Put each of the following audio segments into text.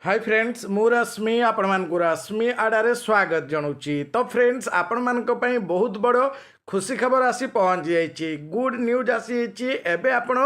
Hi friends मु रश्मि आपण मानक रश्मि आड़े स्वागत जनाऊँगी। तो फ्रेंड्स आपण मानक पई बहुत बड़ खुशी खबर आसी पहुँची जाइए। गुड न्यूज आसी एबे आपण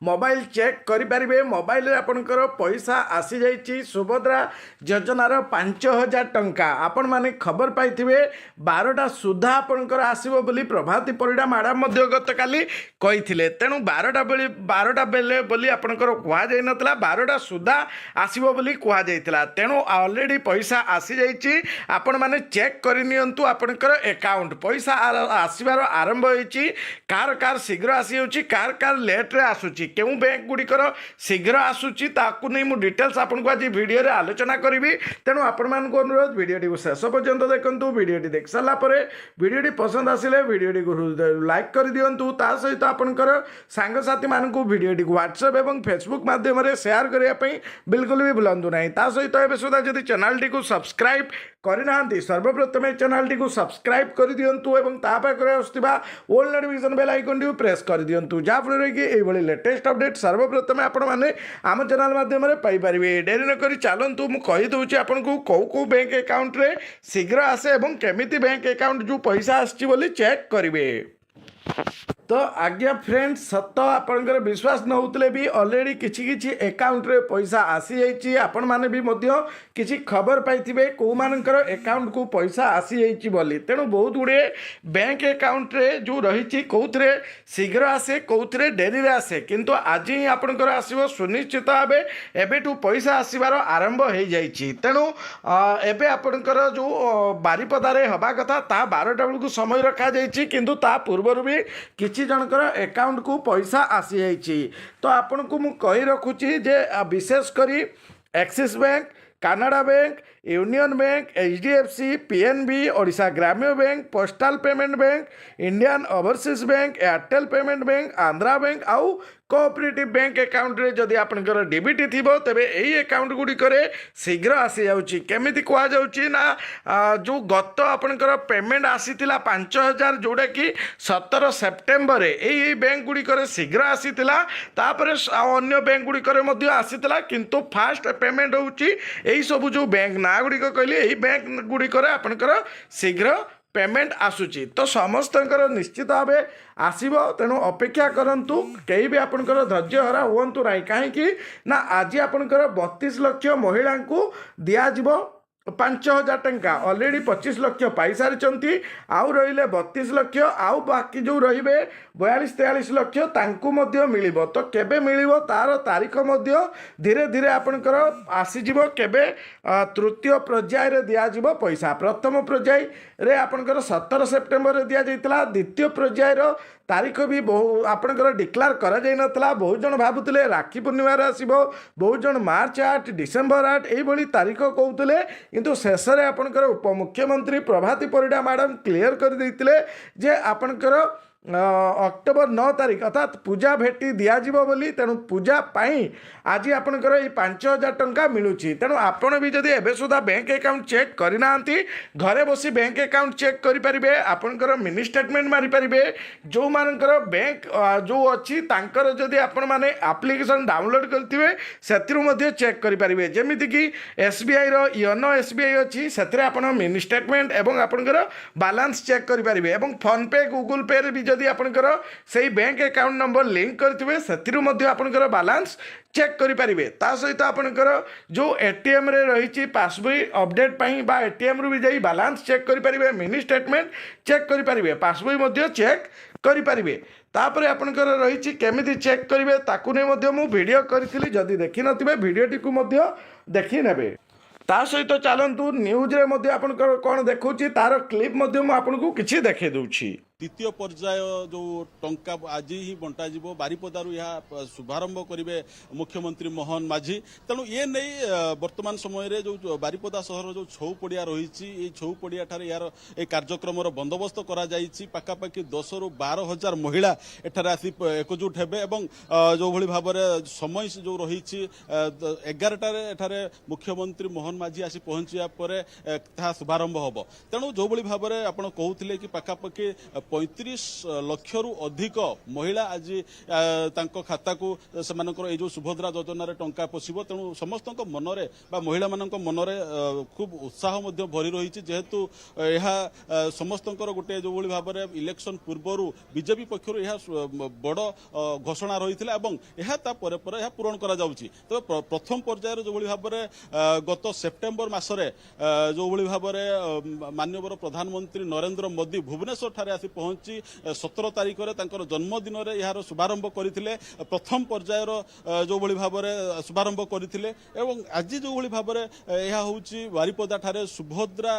मोबाइल चेक करें। मोबाइल आपणकर पैसा आसी जाइए। सुभद्रा योजनार 5000 टंका आपण माने खबर पाई 12टा सुधा आपणकर आसीबो बोली प्रभाती परिडा मैडम गत काली कही। तेणु 12टा बेले बोली आपणकर कह जाई नतला 12टा सुधा आसीबो बोली कह जाइतिला। तेणु ऑलरेडी पैसा आसी जाइए। आपण माने चेक करनियंतु आपणकर अकाउंट पैसा आसीबार आरंभ होइछि। कार कार शीघ्र आसी होछि, कार कार लेट रे आसुछि, केउ बैंक गुड़िकर शीघ्र आसुछि ताकू नहीं मु डिटेल्स आपनको आज वीडियो रे आलोचना करिवि। तेणु आपण मान को अनुरोध वीडियो शेष पर्यंत देखंतु। वीडियो देख सारा परे वीडियो पसंद आसिले वीडियो लाइक कर दियंतु। ता सहित आपणकर सांगसाथी मानकु वीडियो व्हाट्सएप एवं फेसबुक माध्यम रे शेयर करिया पई बिल्कुल भी भूलंतु नहीं। ता सहित एबे सुधा जदि चैनल टी को सब्सक्राइब करना सर्वप्रथम चैनल टी को सब्सक्राइब कर दियंतु एवं ता पाखरे आसुथिबा ऑल नोटिफिकेशन बेल आइकन टी प्रेस कर दियंतु जाफल कि एभली लेटेस्ट अपडेट सर्वप्रथम आपण माने आम चैनल माध्यम रे पाई परिबे। डेरी न करी चलंतु मु कहि दउची आपनको को बैंक अकाउंट रे शीघ्र आसे एवं केमिति बैंक अकाउंट जो पैसा आछि बोली चेक करिवे। तो आज्ञा फ्रेंड्स सत आपंकर विश्वास न होते भी ऑलरेडी किछि अकाउंट रे पैसा आसी जाइए। आपण माने भी मध्य किछि खबर पाइथिबे को मानकर अकाउंट को पैसा आसी जाइए बोली। तेणु बहुत गुड़े बैंक अकाउंट रे जो रही कौथे शीघ्र आसे कौथे डेरी रे आसे, किंतु आज ही आपंकर आसो सुनिश्चित भाव एबेठू पैसा आसबार आरंभ हो जाइए। तेणु एबे आपंकर जो बारिपदारे हवा कथा ता 12टा बेलू समय रखा जाइए, किंतु ता पूर्वर भी किछि जनकर अकाउंट को पैसा आसी जाइए। तो आपण को मु कहि रखुची जे विशेष करी Axis Bank, Canara Bank, Union Bank, HDFC, PNB, Odisha Gramya Bank, Postal Payment Bank, Indian Overseas Bank, Airtel Payment Bank, Andhra Bank आउ कोऑपरेटिव बैंक अकाउंट रे जदि आपनकर डीबीटी थिबो तबे एही अकाउंट गुडी करे शीघ्र आसी जाउची। केमिति कोआ जाउची ना जो गत आपनकर पेमेंट आसीतिला 5000 जोडा कि 17 सेप्टेम्बर रे एही बैंक गुडी करे शीघ्र आसीतिला। तापरे अन्य बैंक गुडी करे मध्ये आसीतिला, किंतु फास्ट पेमेंट होउची एही सब जो बैंक ना गुडी को कहली एही बैंक गुडी करे आपनकर शीघ्र पेमेंट आसूची। तो समस्त निश्चित भाव आसब। तेणु अपेक्षा करंतु, कहीं भी आपनकर धैर्य हरा हुंतु ना। कहीं ना आज आपनकर 32 लाख महिला को दिज्व 5000 टंका ऑलरेडी 25 लाख पाई सारी आउ रहिले 32 लाख आउ बाकी जो रहिबे 42-43 लाख तांकु मध्य मिलिबो। तो केबे मिलिबो तार तारीख मध्य धीरे धीरे आपनकर आसीजिवो। केबे तृतीय पर्याय रे दिया जिवो पैसा। प्रथम पर्याय रे आपनकर 17 सेप्टेम्बर रे दिया जाइतला। द्वितीय पर्याय रो तारीख भी बहु आपनकर डिक्लेयर करा जाई नतला। बहुत जन भाबुतले राखी पूर्णिमा रे आसीबो, बहुत जन मार्च 8 डिसेंबर 8 एई भली तारीख कहउतले, किंतु शेष में आपनकर उपमुख्यमंत्री प्रभाती परिडा मैडम क्लियर कर देइतिले जे आपनकर अक्टोबर 9 तारीख अर्थात पूजा भेटी दिज्व बोली। तेणु पूजा पाई आज आपनकर ये 5000 टंका मिलूची। तेणु आपण भी जदि एबे सुधा बैंक अकाउंट चेक करना घरे बसी बैंक अकाउंट चेक करेंगे। आपनकर मिनी स्टेटमेंट मारी पारे। जो मानकर बैंक जो अच्छी तांकर जदि आपण माने एप्लिकेशन डाउनलोड करथिबे सेतिरु मध्ये चेक करेंगे। जेमिति कि एसबीआई रो योनो एसबीआई अच्छी से आपण मिनी स्टेटमेंट एवं आपनकर बैलेंस चेक करेंगे। एवं फोन पे गूगल पे रे भी जदि आपनकर सही बैंक अकाउंट नंबर लिंक करथिबे सेतिरु मध्ये आपनकर बैलेंस चेक करेंगे। ता सहित आपनकर जो एटीएम रे रही पासबुक अपडेट पाई बा एटीएम रु भी जाई बैलेंस चेक करेंगे, मिनी स्टेटमेंट चेक करेंगे, पासबुक मध्ये चेक करेंगे। तापर आपनकर रही केमिति चेक करेंगे ताकू नहीं मध्य मु वीडियो करी। जदि देखि नथिबे वीडियोटी को मध्य देखि नेबे। ता सहित चलंतु न्यूज रे मध्य आपनकर कोन देखौची तार क्लिप मध्य मु आपनको किछि देखे दउची। द्वितीय पर्याय जो टंका आज ही बंटा जीवो बारिपदारू यह शुभारंभ करेंगे मुख्यमंत्री मोहन माझी। तेणु ये नहीं वर्तमान समय रे जो बारिपदा सहर जो छौ पड़िया रही छौ पड़िया ठारे यार ए कार्यक्रम बंदोबस्त करा जाइछि। पाखापाखि 10 ରୁ 12,000 महिला एठारे आसी एकजुट हेबे एवं जो भली भाव समय जो रही 11टारे एठारे मुख्यमंत्री मोहन माझी आसी पहुंचिया परे ता शुभारंभ होबो। तेणु जो भली भाव आपण कहउथिले कि पाखापाखि 35 ଲକ୍ଷରୁ ଅଧିକ ମହିଳା ଆଜି ତାଙ୍କ ଖାତାକୁ ସେମାନଙ୍କର ଏଇ ଯୋଉ ସୁଭଦ୍ରା ଯୋଜନାରେ ଟଙ୍କା ପଶିବ। ତେଣୁ ସମସ୍ତଙ୍କ ମନରେ ବା ମହିଳାମାନଙ୍କ ମନରେ ଖୁବ୍ ଉତ୍ସାହ ମଧ୍ୟ ଭରି ରହିଛି, ଯେହେତୁ ଏହା ସମସ୍ତଙ୍କର ଗୋଟେ ଯୋଉଭଳି ଭାବରେ ଇଲେକ୍ସନ ପୂର୍ବରୁ ବିଜେପି ପକ୍ଷରୁ ଏହା ବଡ଼ ଘୋଷଣା ରହିଥିଲା ଏବଂ ଏହା ତା ପରେ ପରେ ଏହା ପୂରଣ କରାଯାଉଛି। ତେବେ ପ୍ରଥମ ପର୍ଯ୍ୟାୟରେ ଯୋଉଭଳି ଭାବରେ ଗତ ସେପ୍ଟେମ୍ବର ମାସରେ ଯୋଉଭଳି ଭାବରେ ମାନ୍ୟବର ପ୍ରଧାନମନ୍ତ୍ରୀ ନରେନ୍ଦ୍ର ମୋଦି ଭୁବନେଶ୍ୱର ଠାରେ ଆସି ପହଞ୍ଚି 17 ତାରିଖରେ ତାଙ୍କର ଜନ୍ମଦିନରେ ଏହାର ଶୁଭାରମ୍ଭ କରିଥିଲେ, ପ୍ରଥମ ପର୍ଯ୍ୟାୟର ଯୋଉଭଳି ଭାବରେ ଶୁଭାରମ୍ଭ କରିଥିଲେ ଏବଂ ଆଜି ଯୋଉଭଳି ଭାବରେ ଏହା ହେଉଛି ବାରିପଦା ଠାରେ ସୁଭଦ୍ରା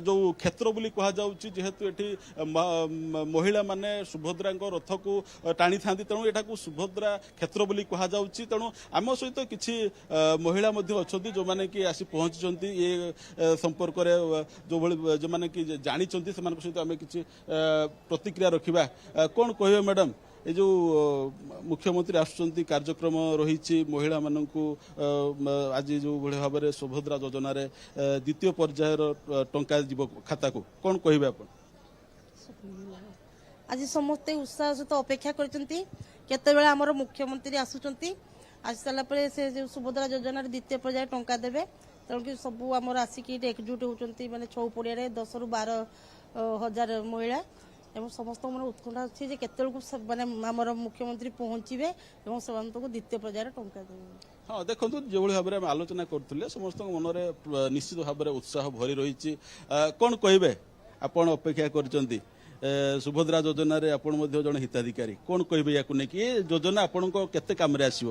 ଯୋଉ କ୍ଷେତ୍ର ବୋଲି କୁହାଯାଉଛି, ଯେହେତୁ ଏଠି ମହିଳାମାନେ ସୁଭଦ୍ରାଙ୍କ ରଥକୁ ଟାଣିଥାନ୍ତି, ତେଣୁ ଏଠାକୁ ସୁଭଦ୍ରା କ୍ଷେତ୍ର ବୋଲି କୁହାଯାଉଛି। ତେଣୁ ଆମ ସହିତ କିଛି ମହିଳା ମଧ୍ୟ ଅଛନ୍ତି ଯୋଉମାନେ କି ଆସି ପହଞ୍ଚିଛନ୍ତି ଏ ସମ୍ପର୍କରେ, ଯୋଉଭଳି ଯୋଉମାନେ କି ଜାଣିଛନ୍ତି ସେମାନଙ୍କ ସହିତ ଆମେ କିଛି ପ୍ରତିକ୍ରିୟା ରଖିବା। କ'ଣ କହିବେ ମ୍ୟାଡାମ, ଏ ଯୋଉ ମୁଖ୍ୟମନ୍ତ୍ରୀ ଆସୁଛନ୍ତି, କାର୍ଯ୍ୟକ୍ରମ ରହିଛି ମହିଳାମାନଙ୍କୁ ଆଜି ଯୋଉଭଳି ଭାବରେ ସୁଭଦ୍ରା ଯୋଜନାରେ ଦ୍ୱିତୀୟ ପର୍ଯ୍ୟାୟର ଟଙ୍କା ଯିବ ଖାତାକୁ, କ'ଣ କହିବେ ଆପଣ? ଆଜି ସମସ୍ତେ ଉତ୍ସାହ ସହିତ ଅପେକ୍ଷା କରିଛନ୍ତି କେତେବେଳେ ଆମର ମୁଖ୍ୟମନ୍ତ୍ରୀ ଆସୁଛନ୍ତି, ଆସି ସାରିଲା ପରେ ସେ ଯେଉଁ ସୁଭଦ୍ରା ଯୋଜନାରେ ଦ୍ୱିତୀୟ ପର୍ଯ୍ୟାୟ ଟଙ୍କା ଦେବେ। ତେଣୁକି ସବୁ ଆମର ଆସିକି ଏଠି ଏକଜୁଟ ହେଉଛନ୍ତି, ମାନେ ଛଉ ପଡ଼ିଆରେ 10ରୁ 12 ହଜାର ମହିଳା ଏବଂ ସମସ୍ତଙ୍କ ମନରେ ଉତ୍କଣ୍ଠା ଅଛି ଯେ କେତେବେଳକୁ ମାନେ ଆମର ମୁଖ୍ୟମନ୍ତ୍ରୀ ପହଞ୍ଚିବେ ଏବଂ ସେମାନଙ୍କୁ ଦ୍ୱିତୀୟ ପର୍ଯ୍ୟାୟରେ ଟଙ୍କା ଦେବେ। ହଁ, ଦେଖନ୍ତୁ ଯେଭଳି ଭାବରେ ଆମେ ଆଲୋଚନା କରୁଥିଲେ ସମସ୍ତଙ୍କ ମନରେ ନିଶ୍ଚିତ ଭାବରେ ଉତ୍ସାହ ଭରି ରହିଛି। କ'ଣ କହିବେ, ଆପଣ ଅପେକ୍ଷା କରିଛନ୍ତି ସୁଭଦ୍ରା ଯୋଜନାରେ, ଆପଣ ମଧ୍ୟ ଜଣେ ହିତାଧିକାରୀ, କ'ଣ କହିବେ ୟାକୁ ନେଇକି? ଏ ଯୋଜନା ଆପଣଙ୍କ କେତେ କାମରେ ଆସିବ?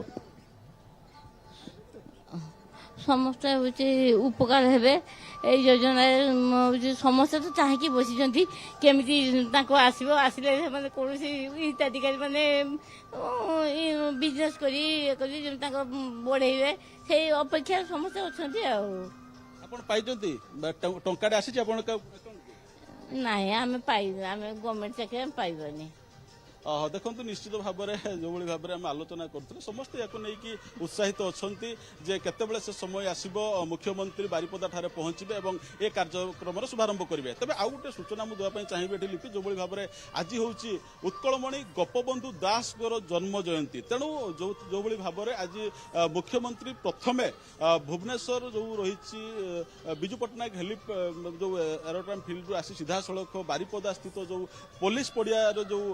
ସମସ୍ତେ ହେଉଛି ଉପକାର ହେବେ ଏଇ ଯୋଜନାରେ। ସମସ୍ତେ ତ ଚାହିଁକି ବସିଛନ୍ତି କେମିତି ତାଙ୍କୁ ଆସିବ, ଆସିଲେ ସେମାନେ କୌଣସି ହିତାଧିକାରୀ ମାନେ ବିଜନେସ୍ କରି ଇଏ କରି ଯେମିତି ତାଙ୍କ ବଢ଼େଇବେ ସେଇ ଅପେକ୍ଷା ସମସ୍ତେ ଅଛନ୍ତି। ଆଉ ଆପଣ ପାଇଛନ୍ତି ଟଙ୍କାଟେ ଆସିଛି ଆପଣ? ନାଇଁ, ଆମେ ପାଇବୁ, ଆମେ ଗଭର୍ଣ୍ଣମେଣ୍ଟ ଚାକିରି ଆମେ ପାଇବାନି। ଦେଖନ୍ତୁ ନିଶ୍ଚିତ ଭାବରେ ଯୋଉଭଳି ଭାବରେ ଆମେ ଆଲୋଚନା କରୁଥିଲେ ସମସ୍ତେ ୟାକୁ ନେଇକି ଉତ୍ସାହିତ ଅଛନ୍ତି ଯେ କେତେବେଳେ ସେ ସମୟ ଆସିବ ମୁଖ୍ୟମନ୍ତ୍ରୀ ବାରିପଦା ଠାରେ ପହଞ୍ଚିବେ ଏବଂ ଏ କାର୍ଯ୍ୟକ୍ରମର ଶୁଭାରମ୍ଭ କରିବେ। ତେବେ ଆଉ ଗୋଟେ ସୂଚନା ମୁଁ ଦେବା ପାଇଁ ଚାହିଁବି ଏଠି ଲିପି, ଯୋଉଭଳି ଭାବରେ ଆଜି ହେଉଛି ଉତ୍କଳମଣି ଗୋପବନ୍ଧୁ ଦାସଙ୍କର ଜନ୍ମ ଜୟନ୍ତୀ। ତେଣୁ ଯୋଉଭଳି ଭାବରେ ଆଜି ମୁଖ୍ୟମନ୍ତ୍ରୀ ପ୍ରଥମେ ଭୁବନେଶ୍ୱର ଯୋଉ ରହିଛି ବିଜୁ ପଟ୍ଟନାୟକ ଯୋଉ ଏରୋଡ୍ରମ ଫିଲ୍ଡରୁ ଆସି ସିଧାସଳଖ ବାରିପଦା ସ୍ଥିତ ଯୋଉ ପୋଲିସ ପଡ଼ିଆର ଯୋଉ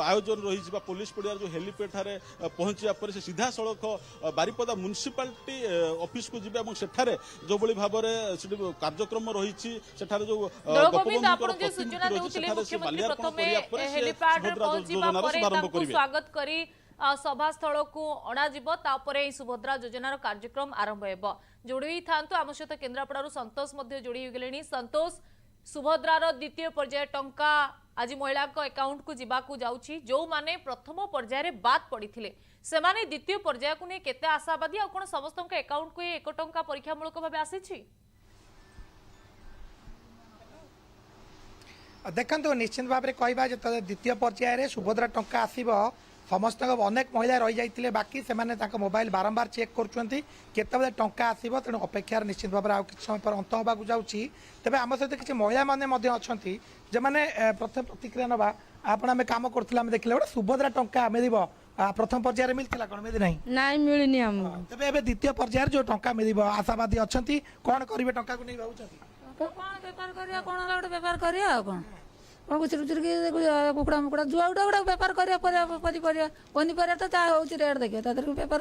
ଆୟୋଜନ ରହିଛି ବା ପୋଲିସ ପଡ଼ିଆର ଯୋଉ ହେଲିପ୍ୟାଡ୍ ଠାରେ ପହଞ୍ଚିବା ପରେ ସେ ସିଧାସଳଖ ବାରିପଦା ମ୍ୟୁନିସିପାଲିଟି ଅଫିସକୁ ଯିବେ ଏବଂ ସେଠାରେ ଯୋଉଭଳି ଭାବରେ ସେଠି କାର୍ଯ୍ୟକ୍ରମ ରହିଛି, ସେଠାରେ ଯୋଉ ସ୍ୱାଗତ କରି ସଭାସ୍ଥଳକୁ ଅଣାଯିବ, ତାପରେ ଏହି ସୁଭଦ୍ରା ଯୋଜନାର କାର୍ଯ୍ୟକ୍ରମ ଆରମ୍ଭ ହେବ। ଯୋଡ଼ି ଥାନ୍ତୁ ଆମ ସହିତ କେନ୍ଦ୍ରାପଡ଼ାରୁ ସନ୍ତୋଷ ମଧ୍ୟ ଯୋଡ଼ି ହୋଇଗଲେଣି। ସନ୍ତୋଷ, ସୁଭଦ୍ରାର ଦ୍ୱିତୀୟ ପର୍ଯ୍ୟାୟ ଟଙ୍କା आज महिला एकाउंट को जीवाकू जाउछि, जो माने प्रथम पर्याय बाद पड़िथिले सेमाने द्वितीय पर्याय को नहीं केते आशावादी आ कोन समस्त एकाउंट को 1 टंका परीक्षामूलक भाव आसी? देखो निश्चित भाव में कहवा जो द्वितीय पर्यायर सुभद्रा टंका आसब समस्त अनेक महिला रही जाते बाकी से मोबाइल बारंबार चेक करते टंका आसब तेणु अपेक्षार निश्चित भाव में आउ कि समय पर अंत होगा जाऊँगी। तेज आम सहित किसी महिला मैंने अच्छा जो मैंने प्रथम प्रतिक्रिया नवा आपण आम कम कर देखले गोटे सुभद्रा टंका मिल प्रथम पर्यायर मिलता कौन मिली ना मिलनी तेज द्वितीय पर्यायर जो टंका मिल आशावादी अच्छा कौन करेंगे टंका को नहीं भाव बेपार कौन गुचुर गुचुर कुकुड़ा मुकुड़ा जुआ गुड़ा गुड़ा बेपार पनीपरिया तो जहाँ हूँ रेट देखिए बेपार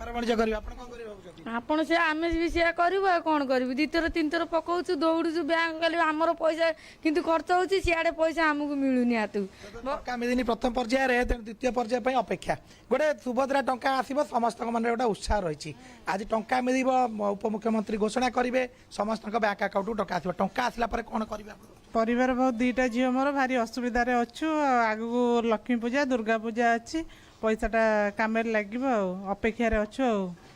आपण से आम भी से करूँ कौन करूँ द्वितीय तीन थर पकाऊ दौड़ू बैंक गले आमर पैसा किंतु खर्च होची सियाड़े पैसा आमको मिलूनी हाथू टंका मिलनी प्रथम पर्यायर द्वितीय पर्याय अपेक्षा गोटे सुभद्रा टंका आसब समस्त मन गोटे उत्साह रही आज टंका मिल उपमुख्यमंत्री घोषणा करेंगे समस्त बैंक अकाउंट टंका आस टंका आसला कौन करेंगे परिवार बहुत दुईटा झील मोर भारी असुविधा अच्छु आगू लक्ष्मी पूजा दुर्गा पूजा अच्छी पैसाटा काम लगे अपेक्षार अच्छु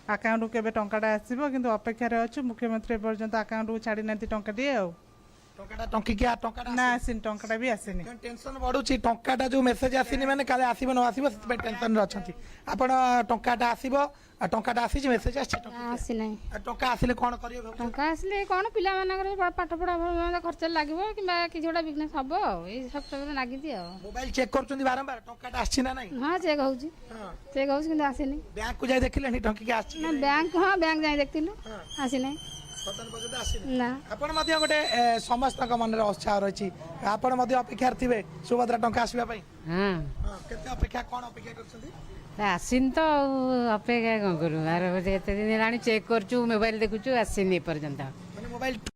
आकाउंट केबे टंकाटा आसब किंतु अपेक्षार अच्छु मुख्यमंत्री पर्यंत आकाउंट को छाड़ी ना टंका टे ଟଙ୍କିକିଆ ଟଙ୍କାଟା ନା ଆସିନି, ଟଙ୍କାଟା ବି ଆସିନି। ଟେନସନ ବଢୁଛି ଟଙ୍କାଟା ଯୋଉ ମେସେଜ ଆସିନି ମାନେ କାଳେ ଆସିବ ନ ଆସିବ ସେଥିପାଇଁ ଟେନସନରେ ଅଛନ୍ତି ଆପଣ। ଟଙ୍କାଟା ଆସିବ, ଟଙ୍କାଟା ଆସିଛି, ମେସେଜ ଆସିଛି ଆସିନାହିଁ। ଟଙ୍କା ଆସିଲେ କଣ କରିବେ ଭାବୁଛନ୍ତି? ଟଙ୍କା ଆସିଲେ କ'ଣ ପିଲାମାନଙ୍କର ପାଠ ପଢା ଖର୍ଚ୍ଚରେ ଲାଗିବ କିମ୍ବା କିଛି ଗୋଟେ ବିଜନେସ୍ ହବ ଆଉ ଏଇ ସପ୍ତାହରେ ଲାଗିଛି ଆଉ। ମୋବାଇଲ ଚେକ୍ କରୁଛନ୍ତି ବାରମ୍ବାର ଟଙ୍କାଟା ଆସିଛି ନା ନାଇଁ? ହଁ ଚେକ୍ ହଉଛି, ଚେକ୍ ହଉଛି କିନ୍ତୁ ଆସିନି। ବ୍ୟାଙ୍କକୁ ଯାଇ ଦେଖିଲେଣି ଟଙ୍କିକି ଆସିଛି ନା ବ୍ୟାଙ୍କ, ହଁ ବ୍ୟାଙ୍କ ଯାଇ ଦେଖିଥିଲୁ, ଆସିନାହିଁ। ବର୍ତ୍ତମାନ ପର୍ଯ୍ୟନ୍ତ ଆସିନି। ନା ଆପଣ ମଧ୍ୟ ଗୋଟେ ସମସ୍ତଙ୍କ ମନରେ ଉତ୍ସାହ ରହିଛି, ଆପଣ ମଧ୍ୟ ଅପେକ୍ଷାରେ ଥିବେ ସୁଭଦ୍ରା ଟଙ୍କା ଆସିବା ପାଇଁ। କେତେ ଅପେକ୍ଷା, କଣ ଅପେକ୍ଷା କରୁଛନ୍ତି? ଆସିନି ତ ଆଉ ଅପେକ୍ଷା କ'ଣ କରିବୁ? 12 ବଜେ ଏତେ ଦିନ ହେଲାଣି ଚେକ୍ କରୁଛୁ, ମୋବାଇଲ ଦେଖୁଛୁ, ଆସିନି ଏପର୍ଯ୍ୟନ୍ତ। ମାନେ ମୋବାଇଲ